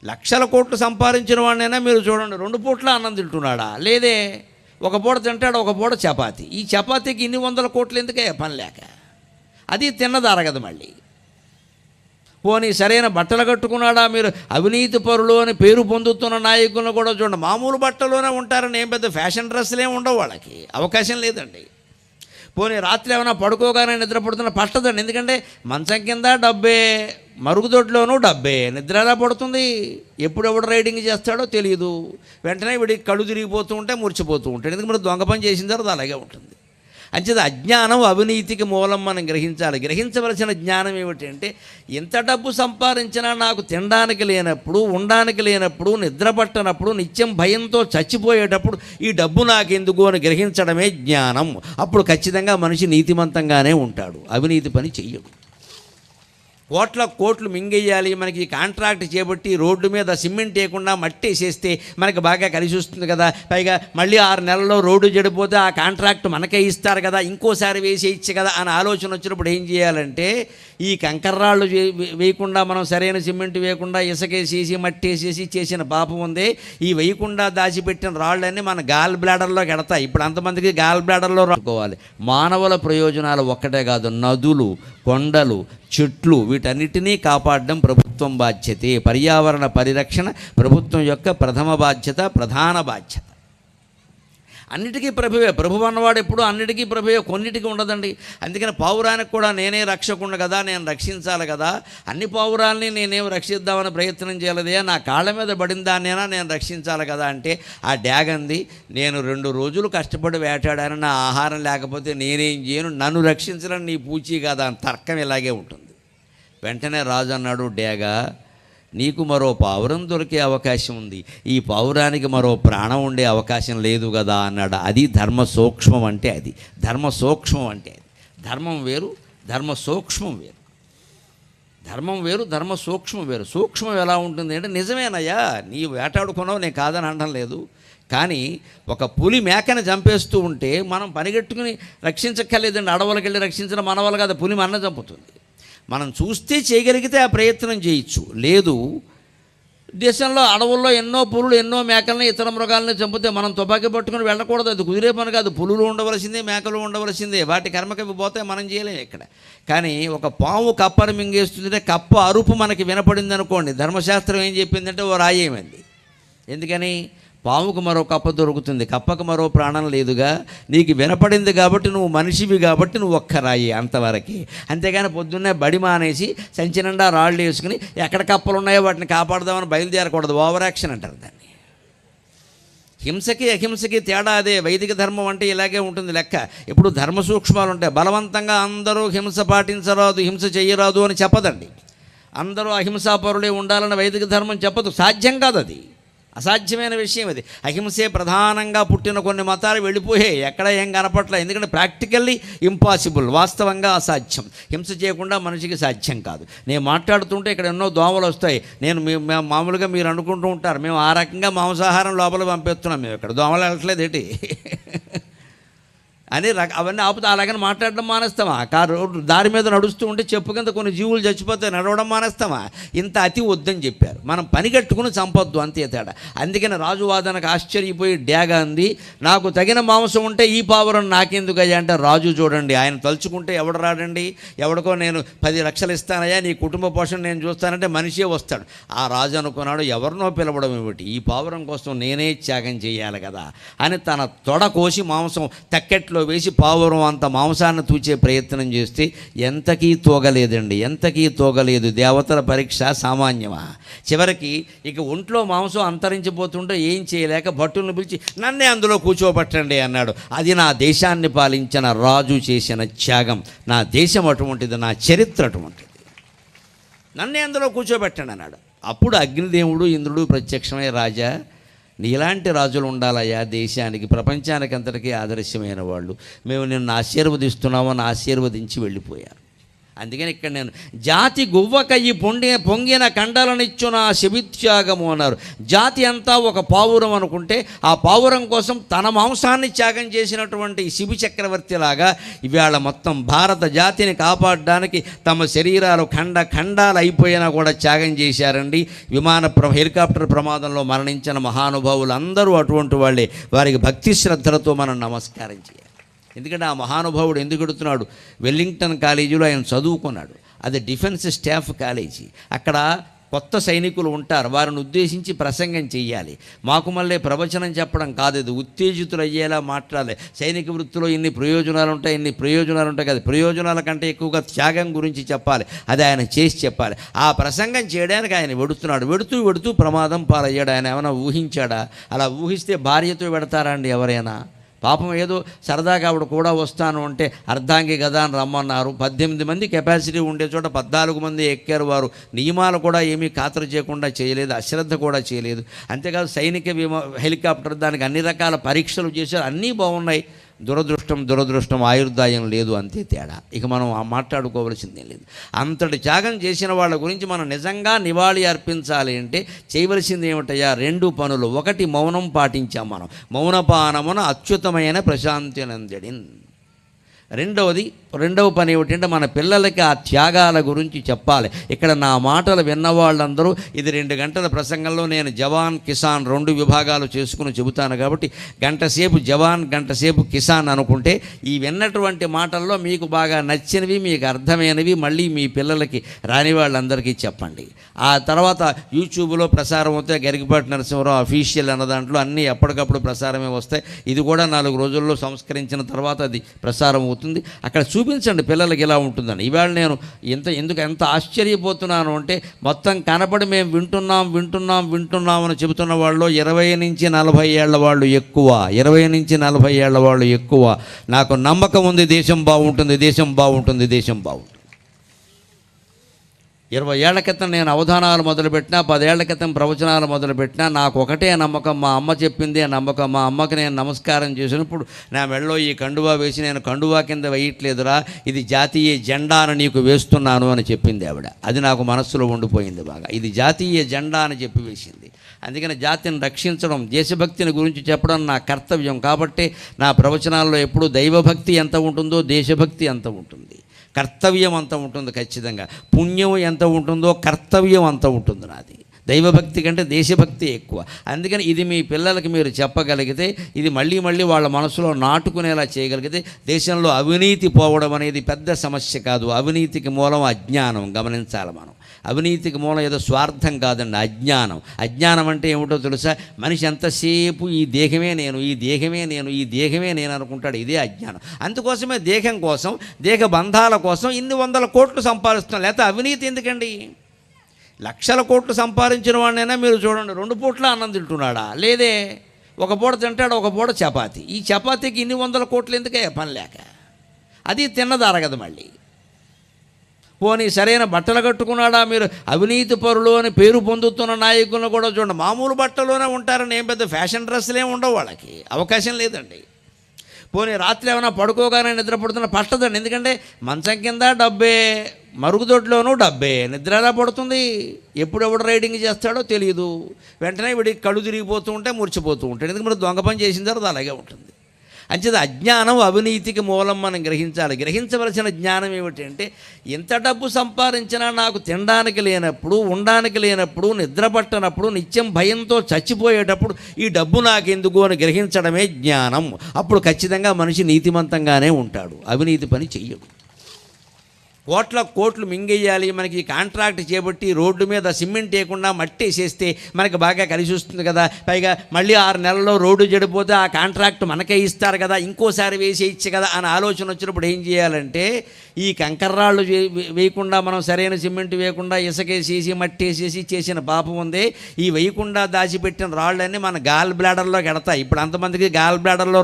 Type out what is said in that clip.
లక్షల కోట్లు సంపాదించిన వాడినైనా మీరు చూడండి, 2 పూట్ల అన్నం తింటున్నాడా? లేదే, ఒక పూట తింటాడు, ఒక పూట చపాతి. ఈ చపాతీకి ఇన్ని 100 కోట్లు ఎందుకే? పని లేక. అది తిన్నదారగదు మళ్ళీ. పోనీ సరైన బట్టలు కట్టుకున్నాడా? మీరు అవినీతి పరులు అని పేరు పొందుతున్న నాయకులను కూడా చూడండి, మామూలు బట్టలోనే ఉంటారని, ఏం పెద్ద ఫ్యాషన్ డ్రెస్సులే ఉండవు వాళ్ళకి, అవకాశం లేదండి. పోనీ రాత్రి ఏమైనా పడుకోగానే నిద్రపడుతున్న పట్టదండి, ఎందుకంటే మంచం కింద డబ్బే, మరుగుదొడ్లోనూ డబ్బే, నిద్ర ఎలా పడుతుంది? ఎప్పుడెప్పుడు రైడింగ్ చేస్తాడో తెలియదు, వెంటనే వీడికి కళ్ళు తిరిగిపోతూ ఉంటే మురిచిపోతూ ఉంటాడు. ఎందుకంటే మరి దొంగ పని చేసిన తర్వాత అలాగే ఉంటుంది. అంచేది అజ్ఞానం అవినీతికి మూలం మనం గ్రహించాలి. గ్రహించవలసిన జ్ఞానం ఏమిటంటే, ఎంత డబ్బు సంపాదించినా నాకు తినడానికి లేనప్పుడు, ఉండడానికి లేనప్పుడు, నిద్ర పట్టనప్పుడు, నిత్యం భయంతో చచ్చిపోయేటప్పుడు ఈ డబ్బు నాకెందుకు అని గ్రహించడమే జ్ఞానం. అప్పుడు ఖచ్చితంగా మనిషి నీతిమంతంగానే ఉంటాడు, అవినీతి పని చెయ్యడు. కోట్లు మింగేయాలి, మనకి కాంట్రాక్ట్ చేపట్టి రోడ్డు మీద సిమెంట్ వేయకుండా మట్టి వేసేస్తే మనకి బాగా కలిసి వస్తుంది కదా, పైగా మళ్ళీ 6 నెలల్లో రోడ్డు చెడిపోతే ఆ కాంట్రాక్ట్ మనకే ఇస్తారు కదా, ఇంకోసారి వేసేయచ్చు కదా అని ఆలోచన వచ్చినప్పుడు ఏం చేయాలంటే, ఈ కంకర్రాళ్ళు వేయకుండా, మనం సరైన సిమెంట్ వేయకుండా ఇసుకేసేసి మట్టి వేసేసి చేసిన పాపం ఉందే, ఈ వేయకుండా దాచిపెట్టిన రాళ్ళన్నీ మన గాల్ బ్లాడర్లోకి ఎడతాయి. ఇప్పుడు అంతమందికి గాల్ బ్లాడర్లో రాసుకోవాలి. మానవుల ప్రయోజనాలు ఒక్కటే కాదు, నదులు, కొండలు, చెట్లు, వీటన్నిటినీ కాపాడడం ప్రభుత్వం బాధ్యతే. పర్యావరణ పరిరక్షణ ప్రభుత్వం యొక్క ప్రథమ బాధ్యత, ప్రధాన బాధ్యత. అన్నిటికీ ప్రభువే. ప్రభువు అన్నవాడు ఎప్పుడు అన్నిటికీ ప్రభువే, కొన్నిటికి ఉండదండి. అందుకని పావురానికి కూడా నేనే రక్షకుండా కదా, నేను రక్షించాలి కదా, అన్ని పావురాల్ని నేనేం రక్షిద్దామని ప్రయత్నం చేయలేదే, నా కాళ్ళ మీద పడిన దాన్నైనా నేను రక్షించాలి కదా అంటే, ఆ డ్యాగంది, నేను 2 రోజులు కష్టపడి వేటాడాను, నా ఆహారం లేకపోతే నేనేం చేయను, నన్ను రక్షించడం నీ పూచీ కదా అని తర్కం ఇలాగే ఉంటుంది. వెంటనే రాజు అన్నాడు, డ్యాగా, నీకు మరో పావురం దొరికే అవకాశం ఉంది, ఈ పావురానికి మరో ప్రాణం ఉండే అవకాశం లేదు కదా అన్నాడు. అది ధర్మ సూక్ష్మం అంటే, అది ధర్మ సూక్ష్మం అంటే. అది ధర్మం వేరు, ధర్మ సూక్ష్మం వేరు. ధర్మం వేరు, ధర్మ సూక్ష్మం వేరు. సూక్ష్మం ఎలా ఉంటుంది అంటే, నిజమేనయ్యా నీ వేటాడుకున్నావు, నేను కాదని అనడం లేదు, కానీ ఒక పులి మేకని చంపేస్తూ ఉంటే మనం పనిగట్టుకుని రక్షించక్కర్లేదండి. అడవులకు వెళ్ళి రక్షించడం మన వల్ల కాదు, పులి మన చంపుతుంది. మనం చూస్తే చేయగలిగితే ఆ ప్రయత్నం చేయొచ్చు. లేదు, దేశంలో అడవుల్లో ఎన్నో పులులు, ఎన్నో మేకల్ని, ఇతర మృగాలని చంపితే మనం తుపాకీ పట్టుకుని వెళ్ళకూడదు, అది కుదిరే పని కాదు. పులులు ఉండవలసిందే, మేకలు ఉండవలసిందే, వాటి కర్మకవి పోతే మనం చేయలేము ఇక్కడ. కానీ ఒక పాము కప్పని మింగేస్తుందంటే, కప్ప అరుపు మనకి వినపడింది అనుకోండి, ధర్మశాస్త్రం ఏం చెప్పిందంటే ఓ రాయేమంది. ఎందుకని? పాముకు మరో కప్ప దొరుకుతుంది, కప్పకు మరో ప్రాణం లేదుగా, నీకు వినపడింది కాబట్టి, నువ్వు మనిషివి కాబట్టి నువ్వు ఒక్క రాయి అంతవరకే. అంతేగాని పొద్దున్నే బడి మానేసి సంచి నిండా రాళ్ళు వేసుకుని ఎక్కడ కప్పలు ఉన్నాయో వాటిని కాపాడదామని బయలుదేరకూడదు. ఓవర్ యాక్షన్ అంటారు దాన్ని. హింసకి అహింసకి తేడా అదే. వైదిక ధర్మం అంటే ఇలాగే ఉంటుంది లెక్క. ఇప్పుడు ధర్మ సూక్ష్మాలు ఉంటాయి. బలవంతంగా అందరూ హింస పాటించరాదు, హింస చెయ్యరాదు అని చెప్పదండి. అందరూ అహింసాపరులే ఉండాలని వైదిక ధర్మం చెప్పదు, సాధ్యం కాదు, అది అసాధ్యమైన విషయం. అది అహింసే ప్రధానంగా పుట్టిన కొన్ని మతాలు వెళ్ళిపోయాయి, ఎక్కడ ఏం కనపట్లే. ఎందుకంటే ప్రాక్టికల్లీ ఇంపాసిబుల్, వాస్తవంగా అసాధ్యం. హింస చేయకుండా మనిషికి సాధ్యం కాదు. నేను మాట్లాడుతుంటే ఇక్కడ ఎన్నో దోమలు వస్తాయి. మామూలుగా మీరు అనుకుంటూ ఉంటారు, మేము ఆ రకంగా మాంసాహారం లోపల పంపిస్తున్నాం, మేము ఇక్కడ దోమలు వెళ్ళట్లేదు ఏంటి అని అవన్నీ ఆపుతా. అలాగని మాట్లాడడం మానేస్తామా? దారి మీద నడుస్తూ ఉంటే చెప్పు కింద కొన్ని జీవులు చచ్చిపోతే నడవడం మానేస్తామా? ఇంత అతి వద్దని చెప్పారు. మనం పని కట్టుకుని చంపొద్దు, అంతే తేడా. అందుకని రాజు వాదనకు ఆశ్చర్యపోయి డ్యాగా అంది, నాకు తగిన మాంసం ఉంటే ఈ పావురం నాకెందుకయ్యా అంటే, రాజు చూడండి, ఆయన తలుచుకుంటే ఎవడు రాడండి. ఎవడికో నేను 10 లక్షలు ఇస్తానయ్యా, నీ కుటుంబ పోషణ నేను చూస్తానంటే మనిషే వస్తాడు. ఆ రాజు అనుకున్నాడు, ఎవరినో పిలవడం ఏమిటి, ఈ పావురం కోసం నేనే త్యాగం చేయాలి కదా అని తన తొడ కోసి మాంసం తక్కెట్లో వేసి పావురం అంత మాంసాన్ని తూచే ప్రయత్నం చేస్తే ఎంతకీ తోగలేదండి, ఎంతకీ తోగలేదు. దేవతల పరీక్ష సామాన్యమా? చివరికి ఇక ఒంట్లో మాంసం అంతరించిపోతుంటే ఏం చేయలేక భట్టులను పిలిచి నన్నే అందులో కూర్చోబెట్టండి అన్నాడు. అది నా దేశాన్ని పాలించిన రాజు చేసిన త్యాగం. నా దేశం అటువంటిది, నా చరిత్ర అటువంటిది, నన్నే అందులో కూర్చోబెట్టండి అన్నాడు. అప్పుడు అగ్నిదేవుడు ఇంద్రుడు ప్రత్యక్షమై, రాజా నీలాంటి రాజులు ఉండాలయ్యా దేశానికి, ప్రపంచానికి అంతటికీ ఆదర్శమైన వాళ్ళు, మేము నిన్ను ఆశీర్వదిస్తున్నామని ఆశీర్వదించి వెళ్ళిపోయారు. అందుకని ఇక్కడ నేను జాతి గువ్వకయ్యి పొంగిన కండలనిచ్చున శిబిత్యాగము అన్నారు. జాతి అంతా ఒక పావురం అనుకుంటే ఆ పావురం కోసం తన మాంసాన్ని త్యాగం చేసినటువంటి శిబి చక్రవర్తి లాగా ఇవాళ మొత్తం భారత జాతిని కాపాడడానికి తమ శరీరాలు ఖండాలు అయిపోయినా కూడా త్యాగం చేశారండి. హెలికాప్టర్ ప్రమాదంలో మరణించిన మహానుభావులు అందరూ అటువంటి వాళ్ళే. వారికి భక్తి శ్రద్ధలతో మనం నమస్కారం చేయాలి. ఎందుకంటే ఆ మహానుభావుడు ఎందుకు ఎడుతున్నాడు? వెల్లింగ్టన్ కాలేజీలో ఆయన చదువుకున్నాడు. అది డిఫెన్స్ స్టాఫ్ కాలేజీ. అక్కడ కొత్త సైనికులు ఉంటారు, వారిని ఉద్దేశించి ప్రసంగం చేయాలి. మాకు మళ్ళీ ప్రవచనం చెప్పడం కాదు, ఇది ఉత్తేజితులు అయ్యేలా మాట్లాడాలి. సైనిక వృత్తిలో ఇన్ని ప్రయోజనాలు ఉంటాయి కదా, ప్రయోజనాల కంటే ఎక్కువగా త్యాగం గురించి చెప్పాలి. అది ఆయన చేసి చెప్పాలి. ఆ ప్రసంగం చేయడానికి ఆయన వెడుతూ ప్రమాదం పాలయ్యాడు. ఆయన ఏమైనా ఊహించాడా? అలా ఊహిస్తే భార్యతో పెడతారా అండి ఎవరైనా? పాపం ఏదో సరదాగా ఆవిడ కూడా వస్తాను అంటే అర్ధాంగి గదా అని రమ్మన్నారు. 18 మంది కెపాసిటీ ఉండే చోట 14 మంది ఎక్కారు. వారు నియమాలు కూడా ఏమీ ఖాతరు చేయకుండా చేయలేదు, అశ్రద్ధ కూడా చేయలేదు. అంతేకాదు సైనిక హెలికాప్టర్, దానికి అన్ని రకాల పరీక్షలు చేశారు, అన్నీ బాగున్నాయి. దురదృష్టం ఆయుర్దాయం లేదు, అంతే తేడా. ఇక మనం మాట్లాడుకోవలసిందేం లేదు. అంతటి త్యాగం చేసిన వాళ్ళ గురించి మనం నిజంగా నివాళి అర్పించాలి అంటే చేయవలసింది ఏమిటయ్యా? 2 పనులు. ఒకటి మౌనం పాటించాం మనం, మౌనపానమున అత్యుత్తమైన ప్రశాంతి నందడిన్. రెండవ పని ఏమిటంటే మన పిల్లలకి ఆ త్యాగాల గురించి చెప్పాలి. ఇక్కడ నా మాటలు విన్న వాళ్ళందరూ, ఇది 2 గంటల ప్రసంగంలో నేను జవాన్ కిసాన్ 2 విభాగాలు చేసుకుని చెబుతాను కాబట్టి గంటసేపు జవాన్, గంటసేపు కిసాన్ అనుకుంటే ఈ విన్నటువంటి మాటల్లో మీకు బాగా నచ్చినవి, మీకు అర్థమైనవి మళ్ళీ మీ పిల్లలకి రాని వాళ్ళందరికీ చెప్పండి. ఆ తర్వాత యూట్యూబ్లో ప్రసారం అవుతాయి. గరికపాటి నరసింహరావు అఫీషియల్ అన్న దాంట్లో అన్నీ ఎప్పటికప్పుడు ప్రసారమే వస్తాయి. ఇది కూడా 4 రోజుల్లో సంస్కరించిన తర్వాత అది ప్రసారం అవుతుంది. అక్కడ చూపించండి పిల్లలకి ఇలా ఉంటుందని. ఇవాళ నేను ఎంత ఆశ్చర్యపోతున్నాను అంటే మొత్తం కనపడి మేము వింటున్నాం అని చెబుతున్న వాళ్ళు 20 నుంచి 40 ఏళ్ల వాళ్ళు ఎక్కువ. 20 నుంచి 40 ఏళ్ల వాళ్ళు ఎక్కువ. నాకు నమ్మకం ఉంది, దేశం బాగుంటుంది. 20 ఏళ్ల క్రితం నేను అవధానాలు మొదలుపెట్టినా, 10 ఏళ్ల క్రితం ప్రవచనాలు మొదలుపెట్టినా నాకు ఒకటే నమ్మకం, మా అమ్మ చెప్పిందే నమ్మకం. మా అమ్మకి నేను నమస్కారం చేసినప్పుడు నా మెడలో ఈ కండువా వేసి, నేను కండువా కింద వేయట్లేదురా, ఇది జాతీయ జెండాను నీకు వేస్తున్నాను అని చెప్పింది ఆవిడ. అది నాకు మనస్సులో ఉండిపోయింది బాగా. ఇది జాతీయ జెండా అని చెప్పి వేసింది. అందుకని జాతిని రక్షించడం, దేశభక్తిని గురించి చెప్పడం నా కర్తవ్యం. కాబట్టి నా ప్రవచనాల్లో ఎప్పుడూ దైవభక్తి ఎంత ఉంటుందో దేశభక్తి అంత ఉంటుంది, కర్తవ్యం అంత ఉంటుంది. ఖచ్చితంగా పుణ్యం ఎంత ఉంటుందో కర్తవ్యం అంత ఉంటుంది నాది. దైవభక్తి కంటే దేశభక్తి ఎక్కువ. అందుకని ఇది మీ పిల్లలకి మీరు చెప్పగలిగితే, ఇది మళ్ళీ వాళ్ళ మనసులో నాటుకునేలా చేయగలిగితే, దేశంలో అవినీతి పోవడం అనేది పెద్ద సమస్య కాదు. అవినీతికి మూలం అజ్ఞానం. గమనించాలి మనం. అవినీతికి మూలం ఏదో స్వార్థం కాదండి, అజ్ఞానం అంటే ఏమిటో తెలుసా? మనిషి ఎంతసేపు ఈ దేహమే నేను అనుకుంటాడు. ఇదే అజ్ఞానం. అందుకోసమే దేహం కోసం, దేహ బంధాల కోసం ఇన్ని 100 కోట్లు సంపాదిస్తున్నాం. లేకపోతే అవినీతి ఎందుకండి? లక్షల కోట్లు సంపాదించిన వాడినైనా మీరు చూడండి, 2 పూట్ల అన్నం తింటున్నాడా? లేదే. ఒక పూట తింటాడు, ఒక పూట చపాతి. ఈ చపాతీకి ఇన్ని 100 కోట్లు ఎందుకే? పని లేక. అది తిన్నదరగదు మళ్ళీ. పోనీ సరైన బట్టలు కట్టుకున్నాడా? మీరు అవినీతి పరులు అని పేరు పొందుతున్న నాయకులను కూడా చూడండి, మామూలు బట్టలోనే ఉంటారని. ఏం పెద్ద ఫ్యాషన్ డ్రెస్సులే ఉండవు, వాళ్ళకి అవకాశం లేదండి. పోనీ రాత్రి ఏమైనా పడుకోగానే నిద్రపడుతున్న పట్టదండి. ఎందుకంటే మంచం కింద డబ్బే, మరుగుదొడ్లోనూ డబ్బే. నిద్ర ఎలా పడుతుంది? ఎప్పుడెప్పుడు రైడింగ్ చేస్తాడో తెలియదు. వెంటనే వీడికి కళ్ళు తిరిగిపోతూ ఉంటే మూర్చిపోతూ ఉంటాడు. ఎందుకంటే మరి దొంగ పని చేసిన తర్వాత అలాగే ఉంటుంది. అంచేది అజ్ఞానం అవినీతికి మూలం మనం గ్రహించాలి. గ్రహించవలసిన జ్ఞానం ఏమిటంటే, ఎంత డబ్బు సంపాదించినా నాకు తినడానికి లేనప్పుడు, ఉండడానికి లేనప్పుడు, నిద్ర పట్టనప్పుడు, నిత్యం భయంతో చచ్చిపోయేటప్పుడు ఈ డబ్బు నాకెందుకు అని గ్రహించడమే జ్ఞానం. అప్పుడు ఖచ్చితంగా మనిషి నీతిమంతంగానే ఉంటాడు, అవినీతి పని చెయ్యడు. కోట్లు మింగేయాలి, మనకి కాంట్రాక్ట్ చేపట్టి రోడ్డు మీద సిమెంట్ వేయకుండా మట్టి వేసేస్తే మనకి బాగా కలిసి వస్తుంది కదా, పైగా మళ్ళీ 6 నెలల్లో రోడ్డు చెడిపోతే ఆ కాంట్రాక్ట్ మనకే ఇస్తారు కదా, ఇంకోసారి వేసేయచ్చు కదా అని ఆలోచన వచ్చినప్పుడు ఏం చేయాలంటే, ఈ కంకర్రాళ్ళు వేయకుండా, మనం సరైన సిమెంట్ వేయకుండా ఇసుకేసేసి మట్టి వేసేసి చేసిన పాపం ఉంది. ఈ వేయకుండా దాచిపెట్టిన రాళ్ళన్నీ మన గాల్ బ్లాడర్లోకి ఎడతాయి. ఇప్పుడు అంతమందికి గాల్ బ్లాడర్లో